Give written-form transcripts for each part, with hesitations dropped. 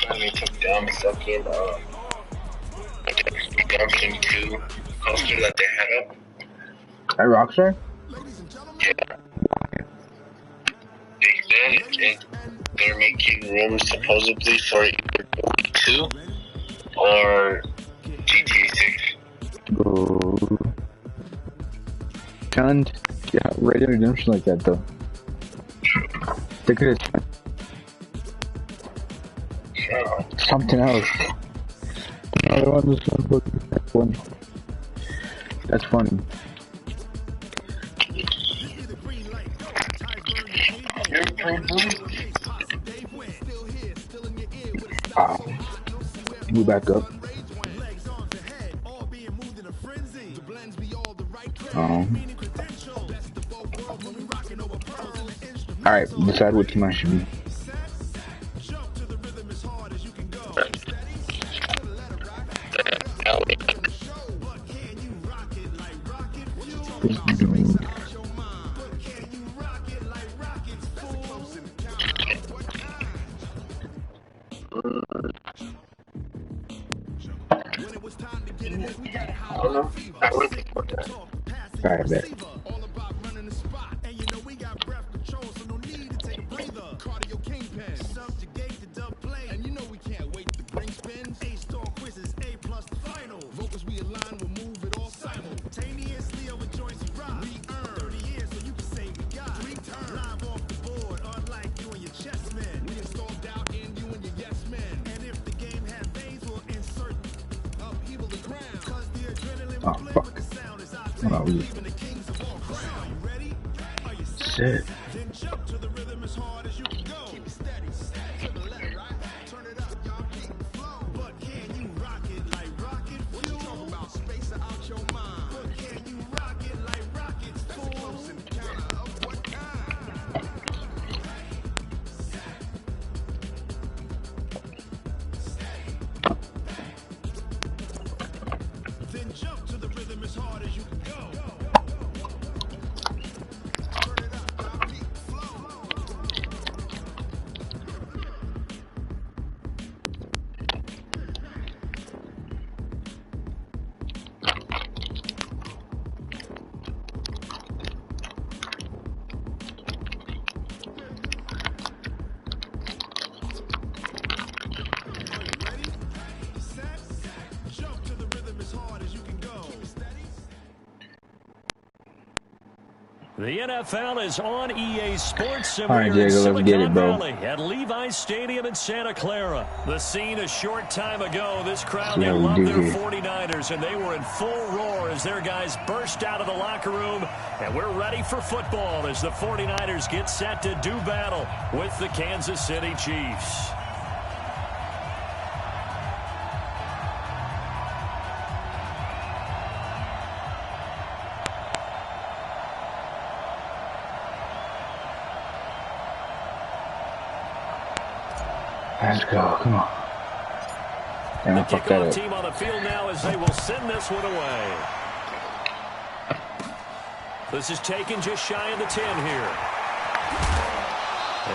when they took down the fucking Redemption 2 poster that they had up. At Rockstar? Yeah. They said they're making rooms supposedly for either 2 or GTA 6. Oh. Can't Red Dead Redemption like that though. They could have something else. I want this one. That's funny. Move back up. Alright, decide what team I should be. Alright, bet. Oh, fuck. Hold on, we shit. The NFL is on EA Sports. All right, Diego, let's get it, bro. Valley at Levi's Stadium in Santa Clara. The scene a short time ago. This crowd, they love their 49ers, and they were in full roar as their guys burst out of the locker room. And we're ready for football as the 49ers get set to do battle with the Kansas City Chiefs. Let's go, come on. The kickoff team on the field now as they will send this one away. This is taken just shy of the 10 here.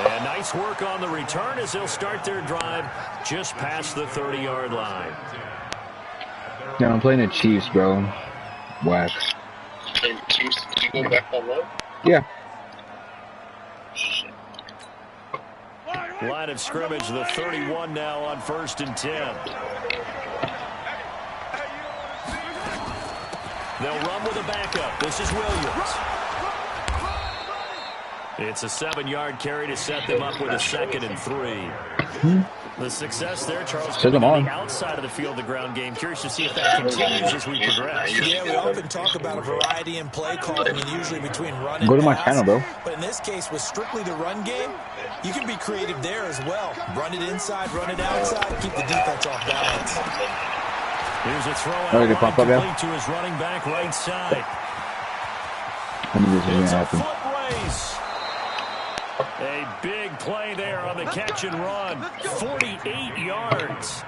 And nice work on the return as they'll start their drive just past the 30-yard line. Yeah, I'm playing the Chiefs, bro. Whack. Playing the Chiefs? Did you go back on that? Yeah. Line of scrimmage, the 31 now on 1st and 10. They'll run with a backup. This is Williams. It's a 7-yard carry to set them up with a 2nd and 3. The success there, Charles, coming on the outside of the field, the ground game. Curious to see if that continues as we progress. Yeah, we often talk about a variety in play calling, and usually between run and go to my pass. channel, bro. But in this case, with strictly the run game, you can be creative there as well. Run it inside, run it outside, keep the defense off balance. Here's a throw out complete to his running back right side. It's a foot race. A big play there on the catch and run. 48 yards.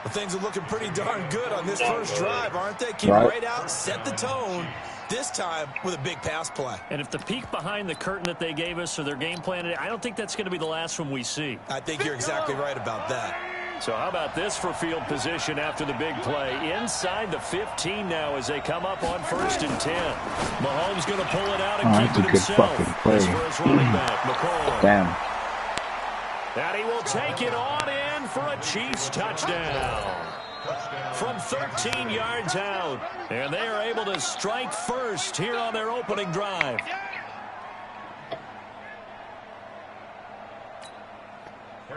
Well, things are looking pretty darn good on this first drive, aren't they? Keep right out, set the tone. This time with a big pass play. And if the peek behind the curtain that they gave us or their game plan, I don't think that's going to be the last one we see. I think you're exactly right about that. So how about this for field position after the big play? Inside the 15 now as they come up on 1st and 10. Mahomes going to pull it out and keep it himself. This for his running back, McCoy. Damn. And he will take it on in for a Chiefs touchdown. From 13 yards out. And they are able to strike first here on their opening drive.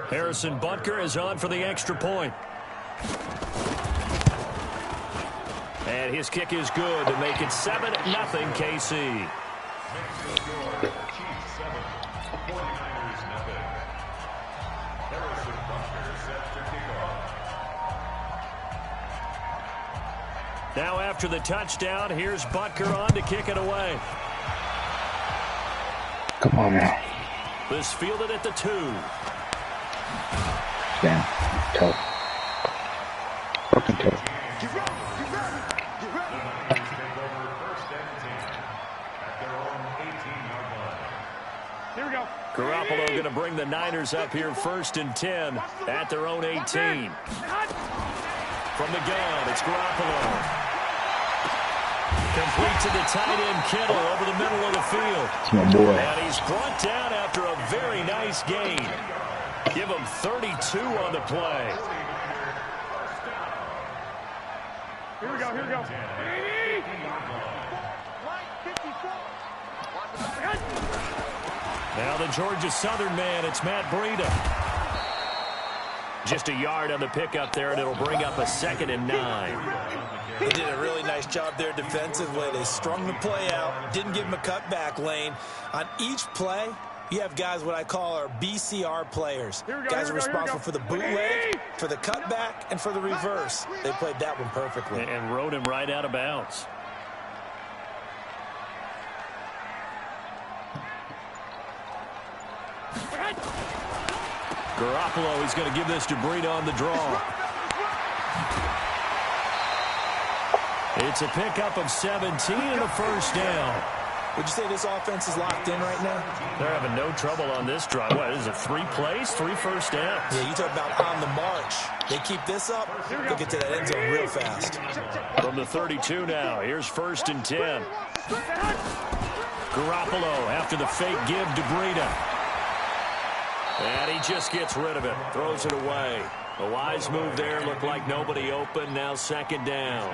Harrison Butker is on for the extra point. And his kick is good to make it 7-0 KC. Now after the touchdown, here's Butker on to kick it away. Come on now. This fielded at the 2. Damn. Tough. Fucking tough. Here we go. Garoppolo going to bring the Niners up here 1st and 10 at their own 18. From the gun, it's Garoppolo. Complete to the tight end Kittle over the middle of the field. It's my boy. And he's brought down after a very nice gain. Give him 32 on the play. Here we go, here we go. Now the Georgia Southern man, it's Matt Breida. Just a yard on the pickup there, and it'll bring up a 2nd and 9. They did a really nice job there defensively. They strung the play out, didn't give him a cutback lane. On each play, you have guys what I call our BCR players. Guys are responsible for the bootleg, for the cutback, and for the reverse. They played that one perfectly. And rode him right out of bounds. Garoppolo, he's going to give this to Breida on the draw. It's a pickup of 17 and a 1st down. Would you say this offense is locked in right now? They're having no trouble on this drive. What, is it 3 plays, 3 first downs? Yeah, you talk about on the march. They keep this up, they'll get to that end zone real fast. From the 32 now, here's 1st and 10. Garoppolo after the fake give to Breida. And he just gets rid of it, throws it away. A wise move there, looked like nobody open, now 2nd down.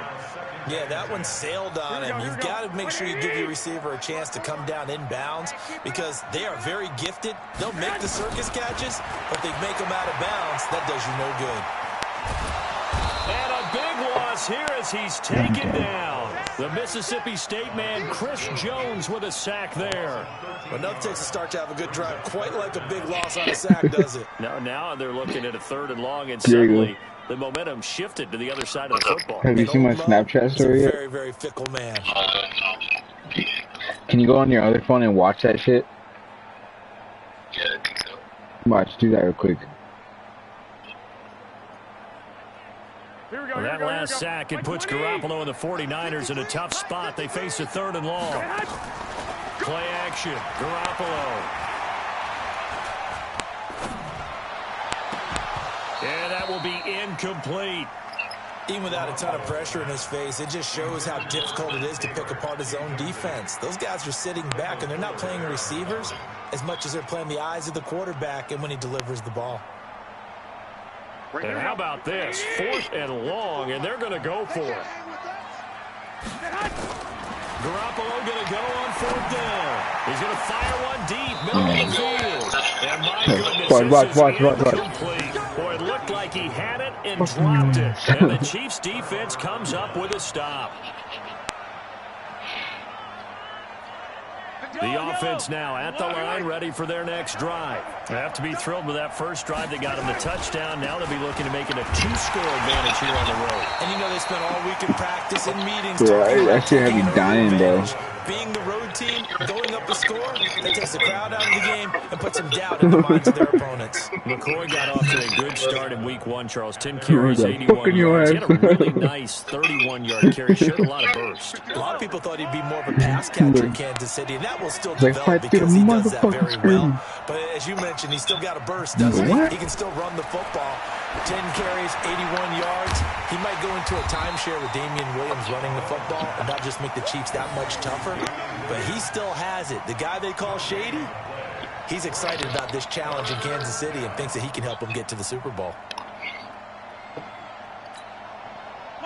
Yeah, that one sailed on him. You've got to make sure you give your receiver a chance to come down inbounds because they are very gifted. They'll make the circus catches, but they make them out of bounds. That does you no good. And a big loss here as he's taken down. The Mississippi State man, Chris Jones, with a sack there. But nothing takes a start to have a good drive, quite like a big loss on a sack, does it? Now they're looking at a 3rd and long, and suddenly the momentum shifted to the other side of the football. Have you seen my Snapchat story yet? Very, very fickle man. Can you go on your other phone and watch that shit? Yeah, I think so. Watch, do that real quick. Well, that last sack, it puts Garoppolo and the 49ers in a tough spot. They face a 3rd and long. Play action, Garoppolo. And that will be incomplete. Even without a ton of pressure in his face, it just shows how difficult it is to pick apart his own defense. Those guys are sitting back, and they're not playing receivers as much as they're playing the eyes of the quarterback and when he delivers the ball. And how about this? 4th and long, and they're going to go for it. Garoppolo going to go on 4th down. He's going to fire one deep, middle of the field. And my goodness, watch. Incomplete. Boy, it looked like he had it and dropped it. And the Chiefs defense comes up with a stop. The offense now at the line, ready for their next drive. They have to be thrilled with that first drive. They got him the touchdown. Now they'll be looking to make it a 2-score advantage here on the road. And you know they spent all week in practice and meetings. Right, I actually have you dying, bro. Being the road team, going up the score, that takes the crowd out of the game and puts some doubt in the minds of their opponents. McCoy got off to a good start in week 1, Charles. 10 carries, 81 yards. He had a really nice 31-yard carry. Showed a lot of burst. A lot of people thought he'd be more of a pass catcher in Kansas City, and that will still develop because he does that very well. But as you mentioned, he's still got a burst, doesn't he? He can still run the football. 10 carries, 81 yards. He might go into a timeshare with Damian Williams running the football and not just make the Chiefs that much tougher, but he still has it. The guy they call Shady, he's excited about this challenge in Kansas City and thinks that he can help them get to the Super Bowl.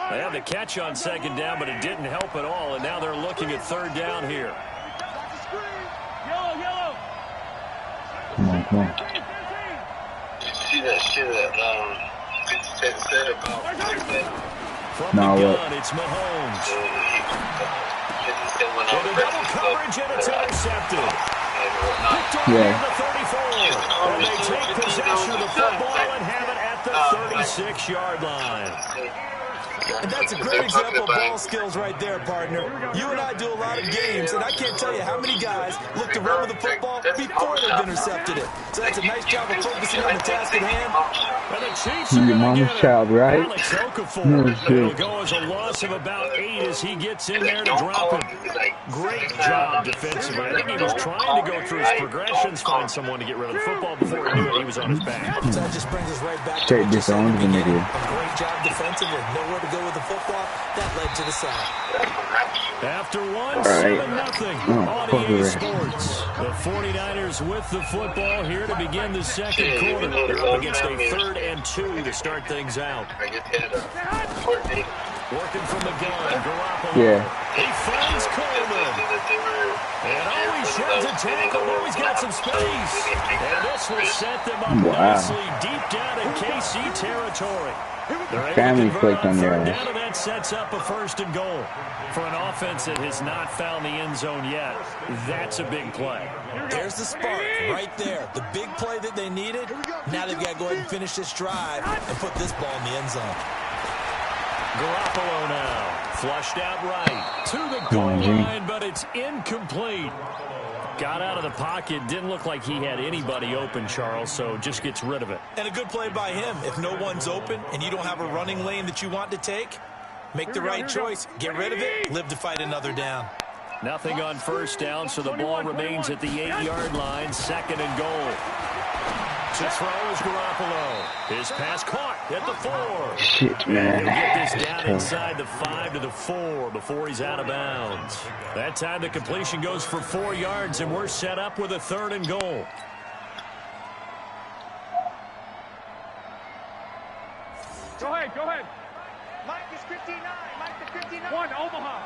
They had the catch on second down, but it didn't help at all, and now they're looking at third down here. Come on, come on. See that shit that 50 Cent said about From the gun, it's Mahomes. 50 Cent went With a double coverage, and it's intercepted. Picked up Yeah. near the 34. And they take possession of the football and have it at the 36-yard line. And that's a great example of ball skills right there, partner. You and I do a lot of games, and I can't tell you how many guys look to run with the football before they've intercepted it. So that's a nice job of focusing on the task at hand. And the Chiefs are Your going to mama's get it. child, right? Alex Okafor. No It'll shit. go as a loss of about 8 as he gets in there to drop him. Great job defensively. I think he was trying to go through his progressions, find someone to get rid of the football before he knew it. He was on his back. So that just brings us right back Straight to what you said disowned at the the beginning. nigga. A great job defensively. Nowhere to go with the football. That led to the sack. After one, right. 7-0 Oh, on fuck EA it. Sports. The 49ers with the football here to begin the second quarter. They're up against a 3rd and 2 to start things out. Working from the gun, Garoppolo. Yeah. He finds Coleman. And always sheds a tackle. Now he's got some space. And this will set them up nicely deep down in KC territory. Family clicked on your third ass. down, and that sets up a 1st and goal. For an offense that has not found the end zone yet, that's a big play. There's the spark right there. The big play that they needed. Now they've got to go ahead and finish this drive and put this ball in the end zone. Garoppolo now, flushed out right to the goal line, but it's incomplete. Got out of the pocket, didn't look like he had anybody open, Charles, so just gets rid of it. And a good play by him. If no one's open and you don't have a running lane that you want to take, make the right choice. Get rid of it, live to fight another down. Nothing on 1st down, so the ball remains at the 8-yard line, 2nd and goal. To throw is Garoppolo. His pass caught at the 4. Shit, man. He'll get this down inside the 5 to the 4 before he's out of bounds. That time the completion goes for 4 yards, and we're set up with a 3rd and goal. Go ahead, go ahead. Mike is 59. Mike is 59. 1, Omaha.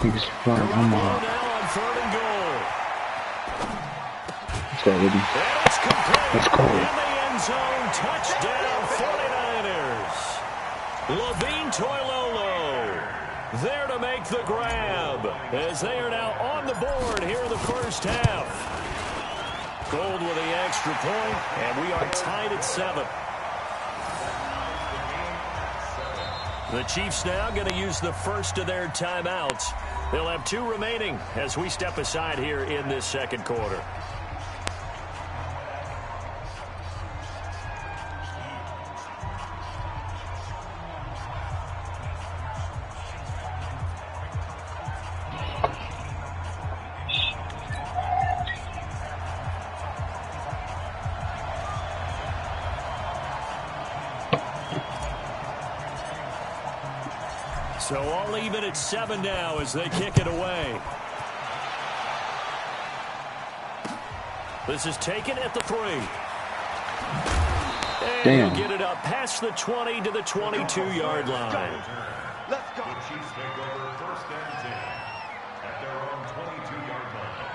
Niggas flying Garoppolo Omaha. now on 3rd and goal. Let's go, Liddy. And it's complete. Let's go. In the end zone, touchdown 49ers. Levine Toilolo there to make the grab as they are now on the board here in the 1st half. Gold with the extra point, and we are tied at 7. The Chiefs now going to use the first of their timeouts. They'll have 2 remaining as we step aside here in this second quarter. So all even at 7 now as they kick it away. This is taken at the 3. And Damn. he'll get it up past the 20 to the 22-yard line. Let's go. The Chiefs take over 1st and 10 at their own 22-yard line.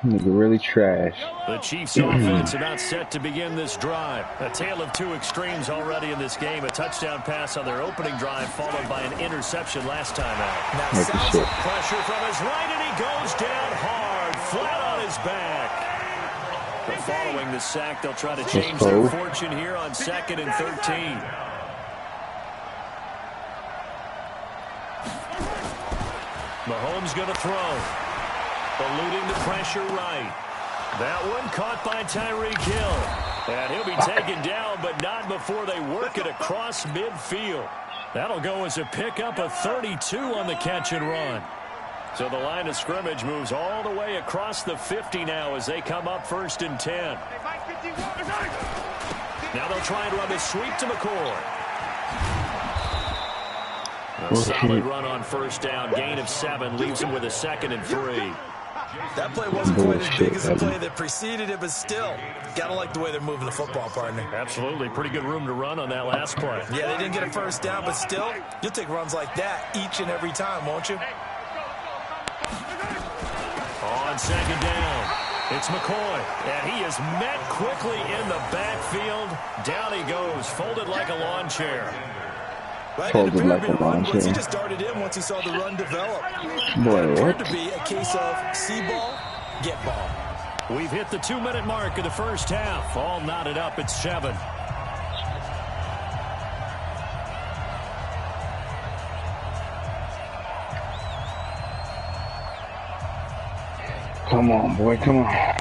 Nigga really trash. The Chiefs offense about set to begin this drive. A tale of 2 extremes already in this game. A touchdown pass on their opening drive followed by an interception last time out. Now, Make the shit. Pressure from his right, and he goes down hard, flat on his back. But following the sack, they'll try to change their fortune here on 2nd and 13. Mahomes going to throw. Eluding the pressure right. That one caught by Tyreek Hill. And he'll be taken down, but not before they work it across midfield. That'll go as a pickup of 32 on the catch and run. So the line of scrimmage moves all the way across the 50 now as they come up 1st and 10. Now they'll try and run the sweep to McCoy. A solid run on 1st down. Gain of 7 leaves him with a 2nd and 3. That play wasn't quite as big as the play that preceded it, but still, gotta like the way they're moving the football, partner. Absolutely. Pretty good room to run on that last play. Yeah, they didn't get a 1st down, but still, you'll take runs like that each and every time, won't you? On 2nd down, it's McCoy, and he is met quickly in the backfield. Down he goes, folded like a lawn chair. Right, it appeared to be a run once he just started in once he saw the run develop. Boy, it appeared to be a case of see ball, get ball. We've hit the 2-minute mark of the 1st half. All knotted up at 7. Come on, boy, come on.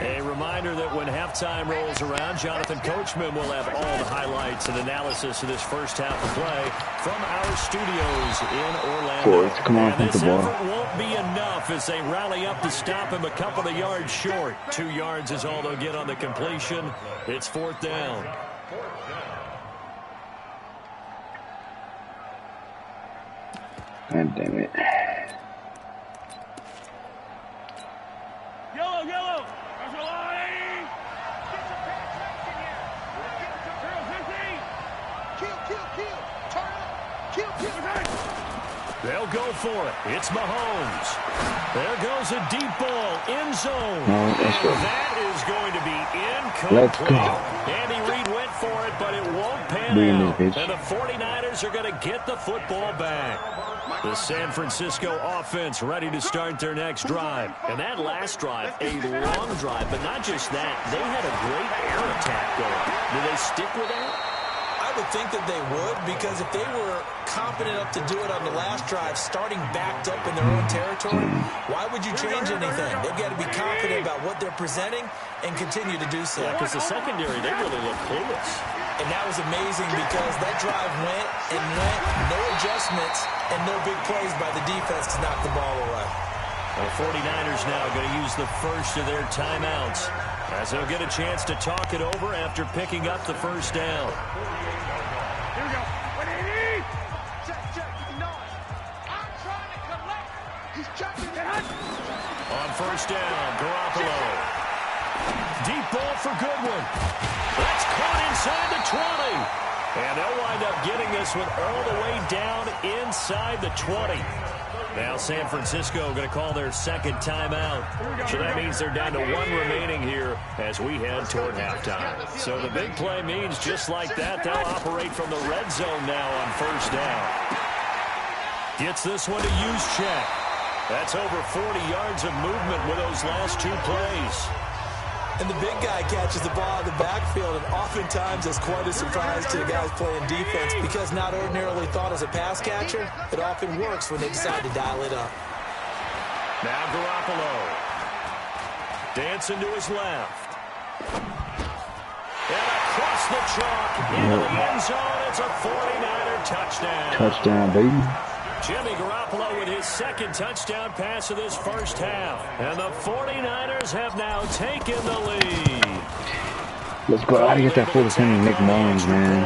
A reminder that when halftime rolls around, Jonathan Coachman will have all the highlights and analysis of this 1st half of play from our studios in Orlando. Boys, come on, and this the ball. effort won't be enough as they rally up to stop him a couple of yards short. 2 yards is all they'll get on the completion. It's 4th down. God damn it. Yellow. They'll go for it. It's Mahomes. There goes a deep ball. End zone. That is going to be incomplete. Let's go. Andy Reid went for it, but it won't pan out. And the 49ers are going to get the football back. The San Francisco offense ready to start their next drive. And that last drive, a long drive, but not just that. They had a great air attack going. Do they stick with that? I would think that they would, because if they were confident enough to do it on the last drive, starting backed up in their own territory, why would you change anything? They've got to be confident about what they're presenting and continue to do so. Yeah, because the secondary, they really look clueless. And that was amazing because that drive went, no adjustments, and no big plays by the defense to knock the ball away. The 49ers now going to use the first of their timeouts as they'll get a chance to talk it over after picking up the 1st down. Here we go. Check. I'm trying to collect. He's checking it. On 1st down, Garoppolo. Deep ball for Goodwin. That's caught inside the 20. And they'll wind up getting this one all the way down inside the 20. Now San Francisco going to call their 2nd timeout. So that means they're down to 1 remaining here as we head toward halftime. So the big play means just like that, they'll operate from the red zone now on 1st down. Gets this one to Juszczyk. That's over 40 yards of movement with those last 2 plays. And the big guy catches the ball in the backfield, and oftentimes it's quite a surprise to the guys playing defense because not ordinarily thought as a pass catcher, it often works when they decide to dial it up. Now Garoppolo. Dancing to his left. And across the chalk into the end zone. It's a 49er touchdown. Touchdown, baby. Jimmy Garoppolo with his 2nd touchdown pass of this 1st half. And the 49ers have now taken the lead. Let's go. I gotta get that full defending Nick Mullins, man.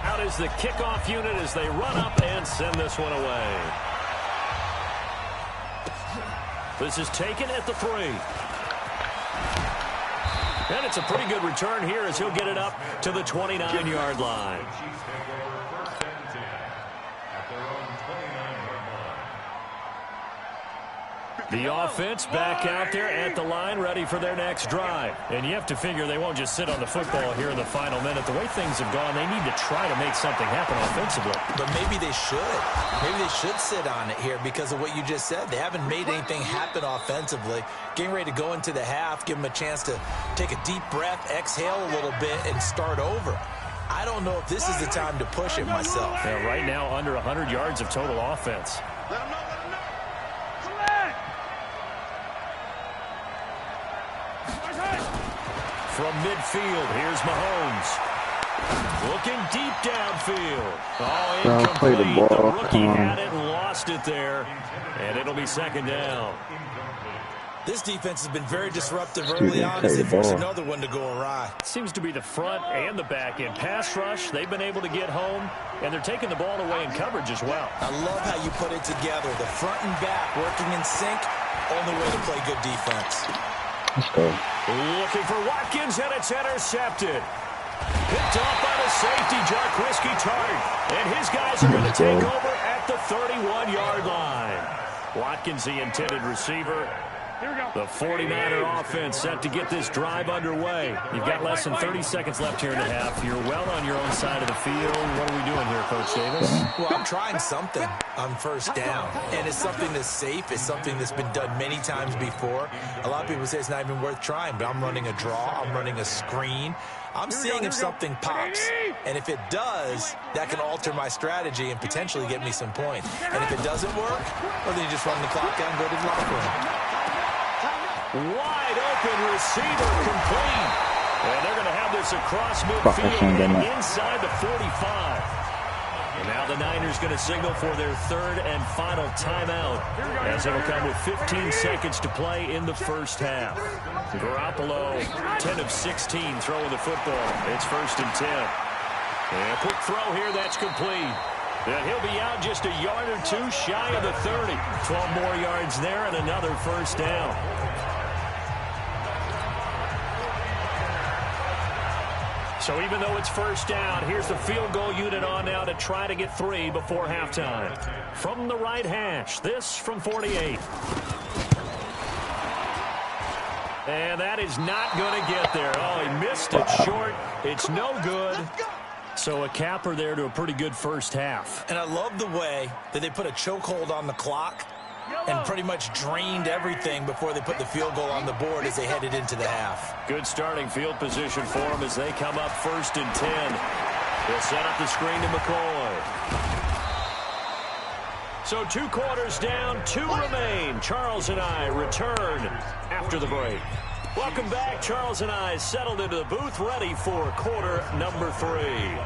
Out is the kickoff unit as they run up and send this one away. This is taken at the 3. And it's a pretty good return here as he'll get it up to the 29-yard line. The offense back out there at the line, ready for their next drive. And you have to figure they won't just sit on the football here in the final minute. The way things have gone, they need to try to make something happen offensively. But maybe they should. Maybe they should sit on it here because of what you just said. They haven't made anything happen offensively. Getting ready to go into the half, give them a chance to take a deep breath, exhale a little bit, and start over. I don't know if this is the time to push it myself. Yeah, right now, under 100 yards of total offense. Let him know. From midfield, here's Mahomes. Looking deep downfield. Oh, incomplete. The rookie had it and lost it there. And it'll be second down. This defense has been very disruptive early on as they force another one to go awry. Seems to be the front and the back end. Pass rush, they've been able to get home, and they're taking the ball away in coverage as well. I love how you put it together. The front and back working in sync. Only way to play good defense. Let's go. Looking for Watkins, and it's intercepted. Picked off by the safety, Jarquiski Tart. And his guys are going to take over at the 31-yard line. Watkins, the intended receiver. The 49er offense set to get this drive underway. You've got less than 30 seconds left here in the half. You're well on your own side of the field. What are we doing here, Coach Davis? Well, I'm trying something on first down. And it's something that's safe. It's something that's been done many times before. A lot of people say it's not even worth trying, but I'm running a draw. I'm running a screen. I'm seeing if something pops. And if it does, that can alter my strategy and potentially get me some points. And if it doesn't work, well, then you just run the clock out and go to the locker room. Wide open receiver complete. And they're going to have this across midfield and inside the 45. And now the Niners going to signal for their third and final timeout as it'll come with 15 seconds to play in the first half. Garoppolo, 10 of 16 throwing the football. It's 1st and 10. And a quick throw here, that's complete. And he'll be out just a yard or two shy of the 30. 12 more yards there and another first down. So even though it's first down, here's the field goal unit on now to try to get 3 before halftime. From the right hash, this from 48. And that is not going to get there. Oh, he missed it short. It's no good. So a capper there to a pretty good first half. And I love the way that they put a chokehold on the clock and pretty much drained everything before they put the field goal on the board as they headed into the half. Good starting field position for them as they come up 1st and 10. They'll set up the screen to McCoy. So 2 quarters down, 2 remain. Charles and I return after the break. Welcome back. Charles and I settled into the booth ready for quarter number 3.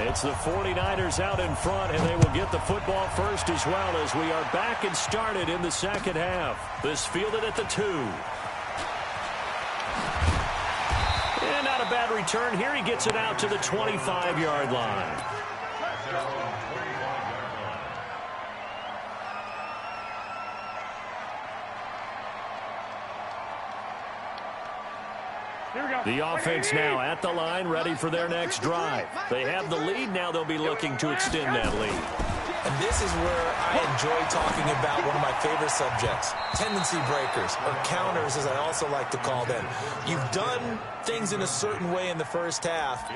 It's the 49ers out in front, and they will get the football first as well as we are back and started in the second half. This fielded at the 2. And not a bad return here. He gets it out to the 25-yard line. The offense now at the line, ready for their next drive. They have the lead. Now they'll be looking to extend that lead. And this is where I enjoy talking about one of my favorite subjects, tendency breakers, or counters as I also like to call them. You've done things in a certain way in the first half,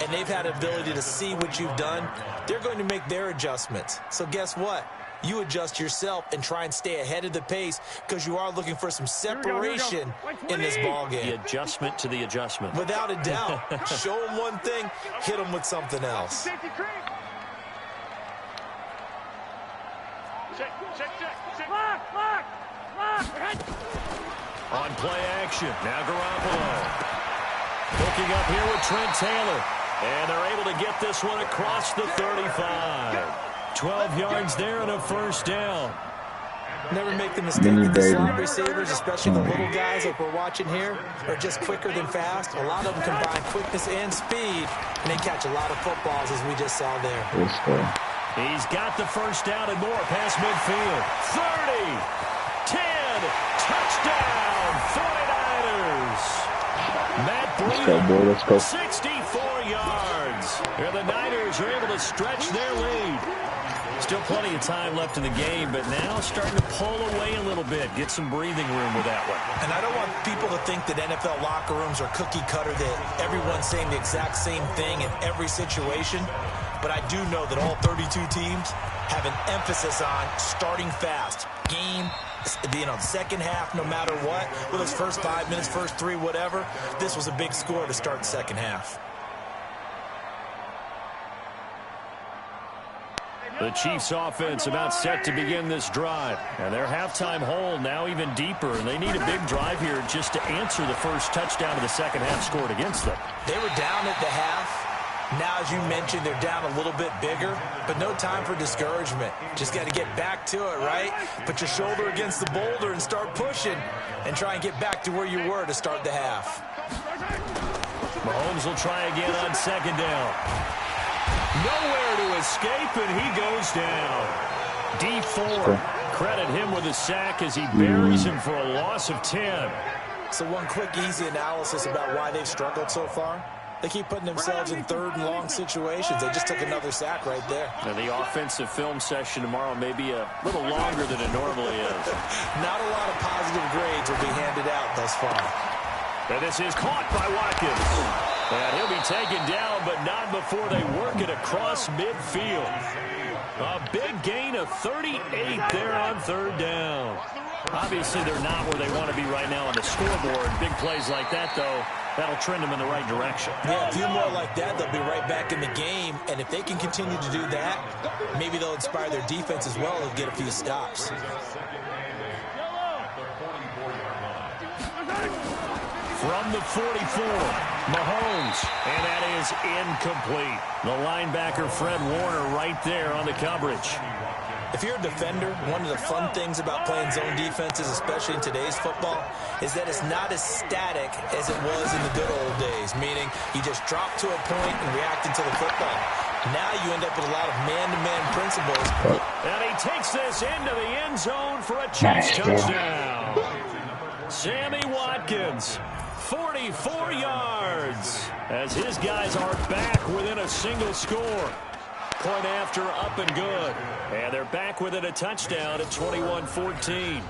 and they've had ability to see what you've done. They're going to make their adjustments. So guess what? You adjust yourself and try and stay ahead of the pace because you are looking for some separation in this ball game. The adjustment to the adjustment. Without a doubt. Show them one thing, hit them with something else. On play action, now Garoppolo. Hooking up here with Trent Taylor. And they're able to get this one across the 35. 12 yards there and a first down. Never make the mistake that the slot receivers, especially the little guys like we're watching here, are just quicker than fast. A lot of them combine quickness and speed, and they catch a lot of footballs, as we just saw there. He's got the first down and more past midfield. 30, 10, touchdown, 49ers. Matt Breida, let's go. 64 yards. And the Niners are able to stretch their lead. Still plenty of time left in the game, but now starting to pull away a little bit, get some breathing room with that one. And I don't want people to think that NFL locker rooms are cookie cutter, that everyone's saying the exact same thing in every situation. But I do know that all 32 teams have an emphasis on starting fast. Game, second half, no matter what. Whether it's first 5 minutes, first 3, whatever. This was a big score to start the second half. The Chiefs offense about set to begin this drive. And their halftime hole now even deeper. And they need a big drive here just to answer the first touchdown of the second half scored against them. They were down at the half. Now, as you mentioned, they're down a little bit bigger, but no time for discouragement. Just got to get back to it, right? Put your shoulder against the boulder and start pushing and try and get back to where you were to start the half. Mahomes will try again on second down. Nowhere to escape, and he goes down. D4. Credit him with a sack as he buries him for a loss of 10. So one quick, easy analysis about why they've struggled so far. They keep putting themselves in third and long situations. They just took another sack right there. Now the offensive film session tomorrow may be a little longer than it normally is. Not a lot of positive grades will be handed out thus far. And this is caught by Watkins. And he'll be taken down, but not before they work it across midfield. A big gain of 38 there on third down. Obviously, they're not where they want to be right now on the scoreboard. Big plays like that, though, that'll trend them in the right direction. Yeah, a few more like that, they'll be right back in the game. And if they can continue to do that, maybe they'll inspire their defense as well and get a few stops. From the 44, Mahomes, and that is incomplete. The linebacker, Fred Warner, right there on the coverage. If you're a defender, one of the fun things about playing zone defenses, especially in today's football, is that it's not as static as it was in the good old days, meaning you just drop to a point and react into the football. Now you end up with a lot of man-to-man principles. And he takes this into the end zone for a Chiefs touchdown. Sammy Watkins, 44 yards, as his guys are back within a single score. Point after, up and good. And they're back within a touchdown at 21-14.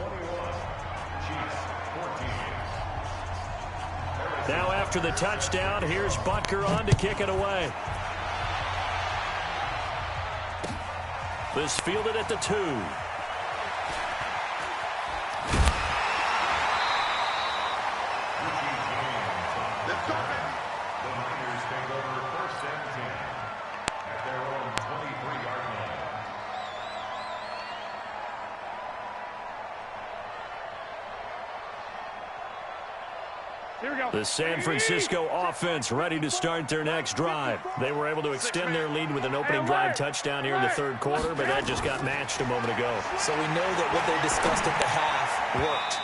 Now after the touchdown, here's Butker on to kick it away. This fielded at the 2. The San Francisco offense ready to start their next drive. They were able to extend their lead with an opening drive touchdown here in the third quarter, but that just got matched a moment ago. So we know that what they discussed at the half worked.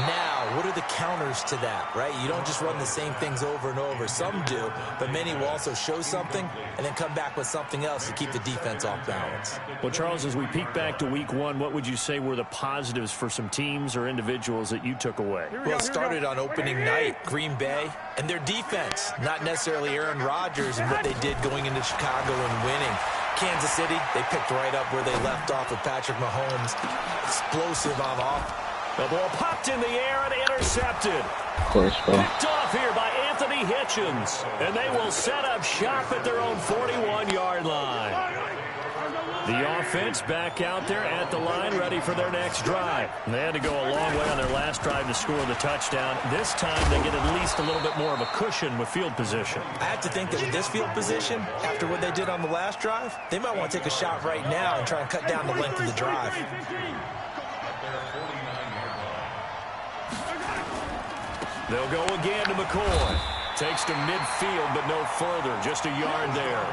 Now, what are the counters to that, right? You don't just run the same things over and over. Some do, but many will also show something and then come back with something else to keep the defense off balance. Well, Charles, as we peek back to week one, what would you say were the positives for some teams or individuals that you took away? Well, it started on opening night, Green Bay, and their defense, not necessarily Aaron Rodgers and what they did going into Chicago and winning. Kansas City, they picked right up where they left off with Patrick Mahomes. Explosive on off. The ball popped in the air and intercepted. Close, bro. Picked off here by Anthony Hitchens. And they will set up shop at their own 41-yard line. The offense back out there at the line, ready for their next drive. And they had to go a long way on their last drive to score the touchdown. This time they get at least a little bit more of a cushion with field position. I have to think that with this field position, after what they did on the last drive, they might want to take a shot right now and try and cut down the length of the drive. They'll go again to McCoy. Takes to midfield, but no further. Just a yard there.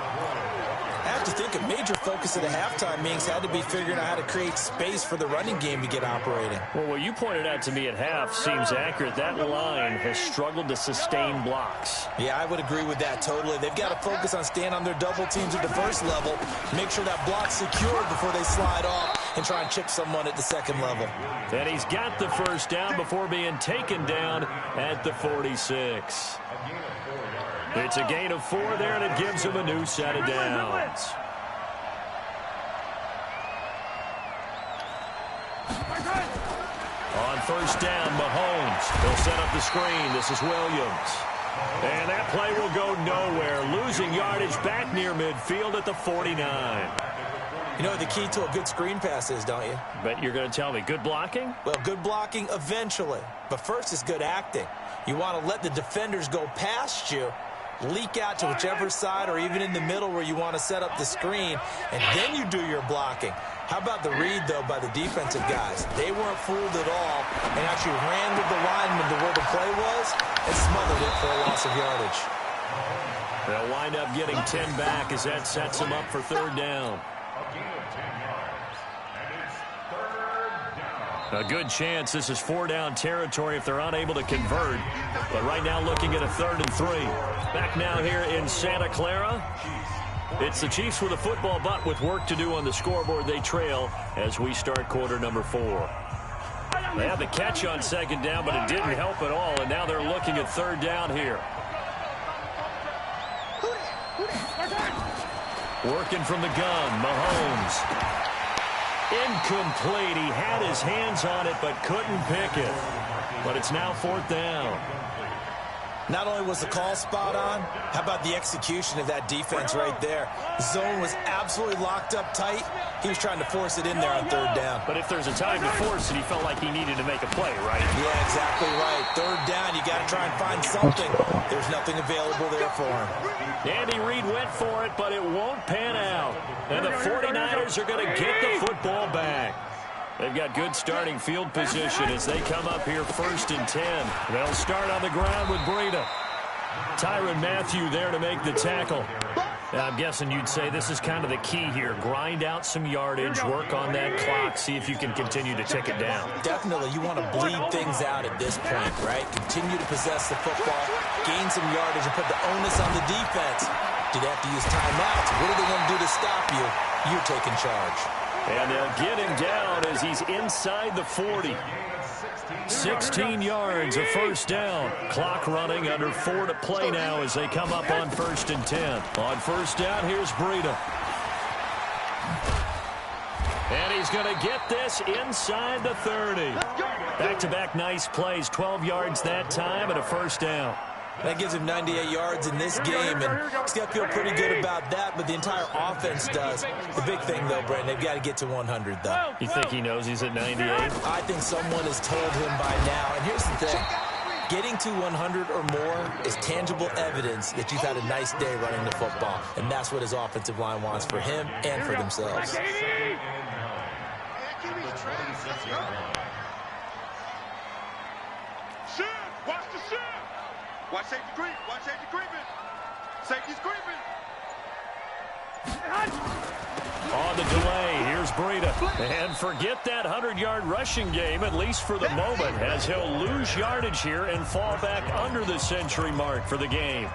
I have to think a major focus of the halftime meetings had to be figuring out how to create space for the running game to get operating. Well, what you pointed out to me at half seems accurate. That line has struggled to sustain blocks. Yeah, I would agree with that totally. They've got to focus on staying on their double teams at the first level, make sure that block's secured before they slide off and try and chip someone at the second level. And he's got the first down before being taken down at the 46. It's a gain of 4 there, and it gives him a new set of downs. On first down, Mahomes. He'll set up the screen. This is Williams. And that play will go nowhere. Losing yardage back near midfield at the 49. You know what the key to a good screen pass is, don't you? Bet you're going to tell me good blocking? Well, good blocking eventually. But first is good acting. You want to let the defenders go past you, leak out to whichever side or even in the middle where you want to set up the screen, and then you do your blocking. How about the read, though, by the defensive guys? They weren't fooled at all and actually ran with the lineman to where the play was and smothered it for a loss of yardage. They'll wind up getting 10 back as that sets them up for third down. A good chance this is 4-down territory if they're unable to convert. But right now looking at a 3rd and 3. Back now here in Santa Clara. It's the Chiefs with a football, but with work to do on the scoreboard, they trail as we start quarter number 4. They had the catch on 2nd down, but it didn't help at all, and now they're looking at 3rd down here. Working from the gun, Mahomes. Incomplete. He had his hands on it, but couldn't pick it. But it's now 4th down. Not only was the call spot on, how about the execution of that defense right there? The zone was absolutely locked up tight. He was trying to force it in there on 3rd down. But if there's a time to force it, he felt like he needed to make a play, right? Yeah, exactly right. 3rd down, you got to try and find something. There's nothing available there for him. Andy Reid went for it, but it won't pan out. And the 49ers are going to get the football back. They've got good starting field position as they come up here 1st and 10. They'll start on the ground with Breida. Tyrann Mathieu there to make the tackle. Now, I'm guessing you'd say this is kind of the key here. Grind out some yardage, work on that clock, see if you can continue to tick it down. Definitely. You want to bleed things out at this point, right? Continue to possess the football, gain some yardage, and put the onus on the defense. Do they have to use timeouts? What are they going to do to stop you? You're taking charge. And they'll get him down as he's inside the 40. 16 yards, a 1st down. Clock running, under 4 to play now as they come up on 1st and 10. On 1st down, here's Breida. And he's going to get this inside the 30. Back-to-back nice plays, 12 yards that time and a 1st down. That gives him 98 yards in this game, and he's got to feel pretty good about that, but the entire offense does. The big thing, though, Brandon, they've got to get to 100, though. You think he knows he's at 98? I think someone has told him by now, and here's the thing. Getting to 100 or more is tangible evidence that you've had a nice day running the football, and that's what his offensive line wants for him and for themselves. Watch the shift. Watch safety creep. Watch safety creeping. Safety's creeping. On the delay, here's Breida. And forget that 100-yard rushing game, at least for the moment, as he'll lose yardage here and fall back under the century mark for the game.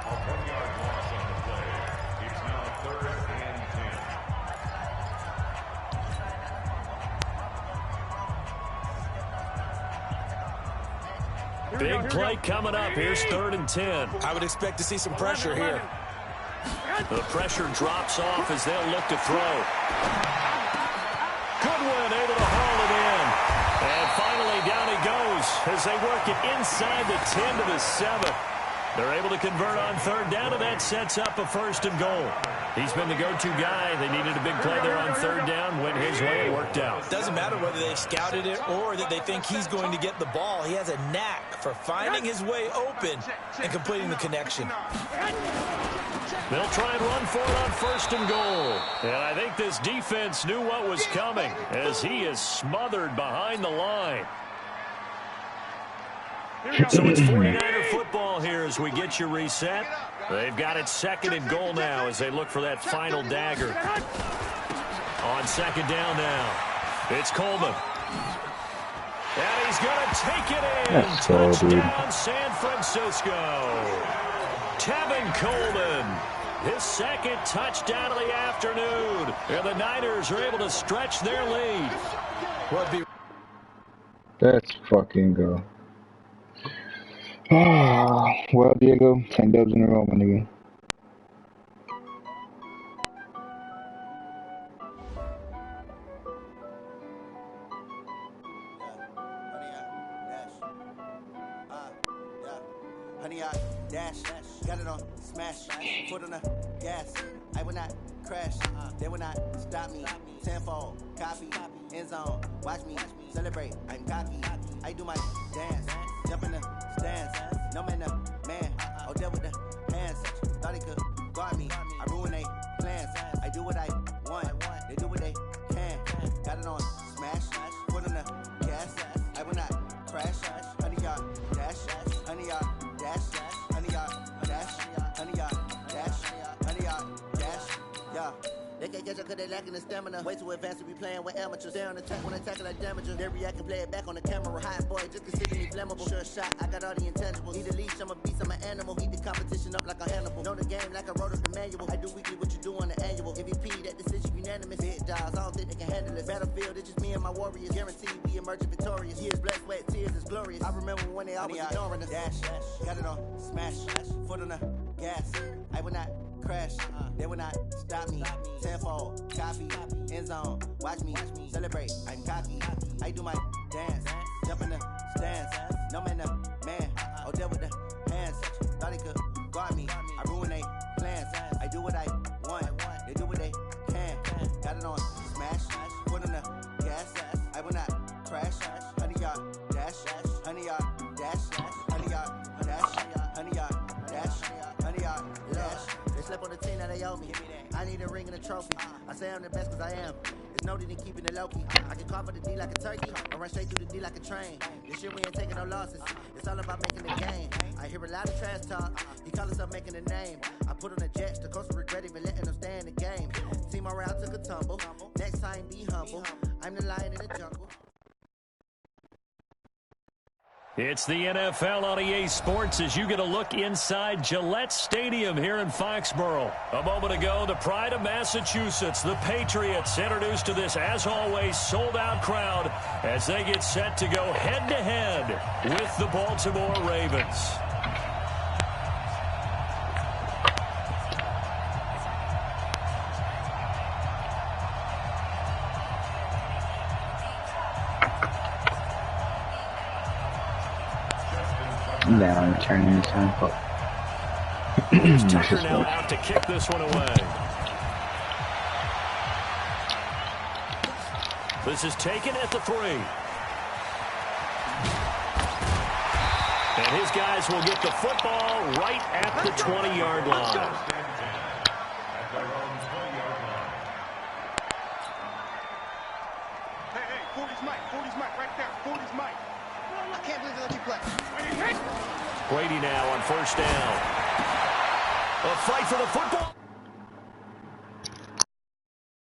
Big play coming up. Here's 3rd and 10. I would expect to see some pressure here. The pressure drops off as they'll look to throw. Goodwin able to haul it in. And finally down he goes as they work it inside the 10 to the 7. They're able to convert on 3rd down, and that sets up a 1st and goal. He's been the go-to guy. They needed a big play there on 3rd down. Went his way. It worked out. Doesn't matter whether they've scouted it or that they think he's going to get the ball. He has a knack for finding his way open and completing the connection. They'll try and run for it on 1st and goal. And I think this defense knew what was coming as he is smothered behind the line. So it's 49er football here as we get you reset. They've got it 2nd and goal now as they look for that final dagger. On 2nd down now, it's Coleman. And he's going to take it in. Touchdown, San Francisco. Tevin Coleman, his 2nd touchdown of the afternoon. And the Niners are able to stretch their lead. Let's fucking go. Well, Diego, 10 dubs in a row, my nigga. Honey, I dash, got it on smash, foot on the gas. I will not crash, they will not stop me. Tenfold, copy, end zone, watch me celebrate. I'm cocky, I do my dance, jump in the stands. No man, man, oh, there with the hands. thought they could guard me. I ruin they plans. I do what I want. They do what they can. Got it on smash. Put on the gas. I will not crash. 100-yard dash. 100-yard dash. 100-yard dash. 100-yard dash. 100-yard dash. Yeah. They can't catch up cause they lacking the stamina. Way too advanced to be playing with amateurs. They on attack when I tackle like damages. They react and play it back on the camera. Hot boy, just consider me flammable. Sure shot, I got all the intangibles. Need a leash, I'm a beast, I'm an animal. Heat the competition up like a Hannibal. Know the game like I wrote up the manual. I do weekly what you do on the annual. MVP, that decision unanimous. Big dogs, I don't think they can handle it. Battlefield, it's just me and my warriors. Guaranteed we emerging victorious. Years, blood, sweat, tears is glorious. I remember when they always ignoring us. Dash, got it on smash. Foot on the gas. I will not crash. They will not stop me. Tenfold, copy, end zone. Watch me celebrate. I'm cocky. I do my dance. Jump in the stands. No man, the man. Oh, there with the hands. Thought they could guard me. I ruin they plans. I do what I want. They do what they can. Got it on smash. Put on the gas. I will not crash. 100-yard dash. 100-yard dash. 100-yard dash. 100-yard dash. 100-yard dash. They slept on the team that they owe me. I need a ring and a trophy. I say I'm the best cause I am. It's noted in keeping it low-key. I can carve for the D like a turkey. I run straight through the D like a train. This year we ain't taking no losses. It's all about making the game. I hear a lot of trash talk. He call himself making a name. I put on the Jets. The coach will regret even letting them stay in the game. Team morale took a tumble. Next time be humble. I'm the lion in the jungle. It's the NFL on EA Sports as you get a look inside Gillette Stadium here in Foxborough. A moment ago, the pride of Massachusetts, the Patriots, introduced to this, as always, sold-out crowd as they get set to go head-to-head with the Baltimore Ravens. Now I'm turning this on. Here's Tucker now out to kick this one away. This is taken at the 3. And his guys will get the football right at the 20-yard line. Hey, 40's Mike right there. 40's Mike. I can't believe they let you play. Brady now on first down. A fight for the football.